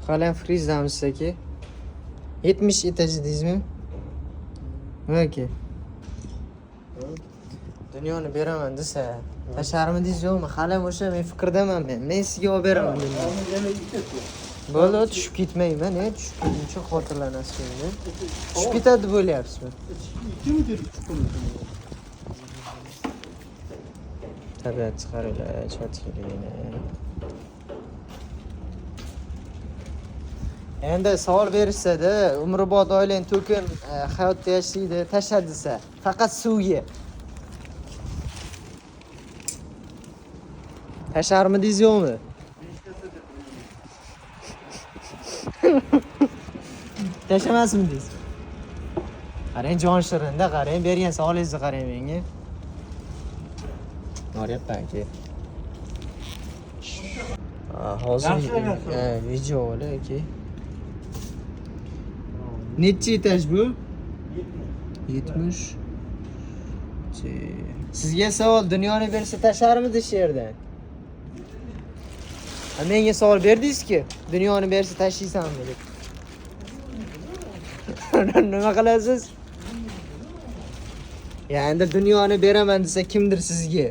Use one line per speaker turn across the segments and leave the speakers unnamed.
Halen frizdamiz aka. 70 etaj deysizmi? Aka. Dunyoni beraman desa, tasharmi deysiz yo'qmi? Hali o'sha men fikrdaman men. Men sizga olib beraman dedim. Bo'ldi, tushib ketmayman, tushib ketguncha xotirlanasiz endi. Tushib ketadi deb o'ylayapsizmi? Tabiat chiqaringlar, chotkiligini. Endi savol berishsa-da, umrbod oilang to'kin hayotda yashaydi, tashla desa, faqat suvga. Tasharmi deysiz yo'qmi? Tashamasmi deysiz? Qarang, jon shirinda qarang, bergan savolingizni qarang menga. Noryapman aka. Hozir video ola aka. Necha etaj bu? 70. Sizga savol, dunyoni bersa tasharmidi shu yerdan? Menga savol berdingiz-ku, dunyoni bersa tashlaysanmi deb. Nima qilasiz? Ya endi dunyoni beraman desa kimdir sizga?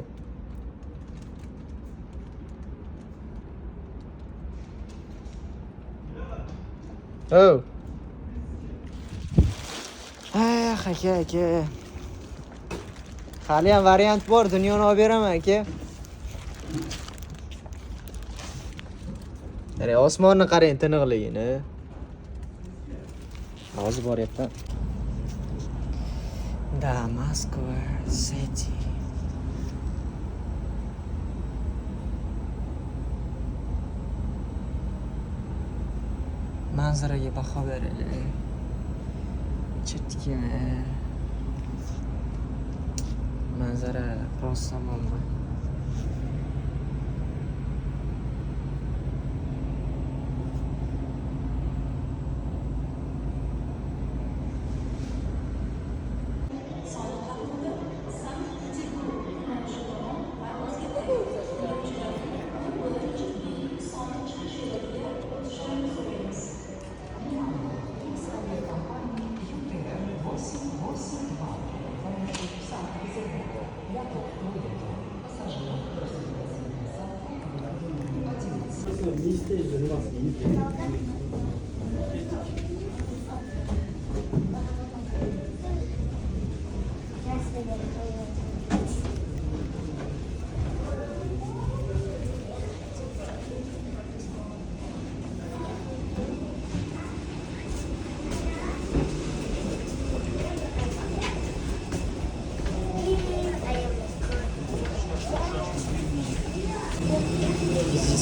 Oh. Aka. Hali ham variant bor, dunyoni olib beraman aka. Qarang, osmonni qarang, tiniqligini. Hozir boryapman. Moskva City. Manzaraga baho beraylik. Chetgina. Manzara просто bomba.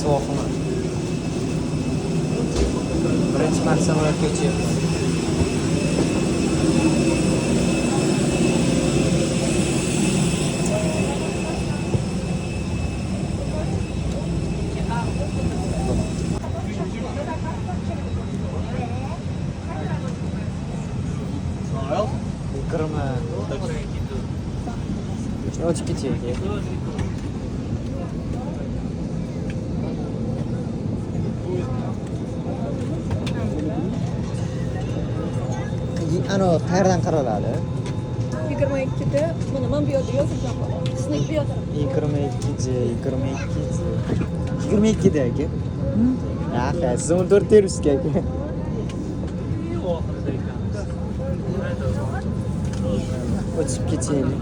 So'qmi. Birinchi marta samolyotga uchyapman. Kırma. Очки тeki. Ano qayerdan qaraladi?
22'de bunun bir yo'lda yozilgan bo'ladi. Sizning bu yo'lda.
22'de aka. Ha, siz 14 teribsiz aka. O'tib ketaylik.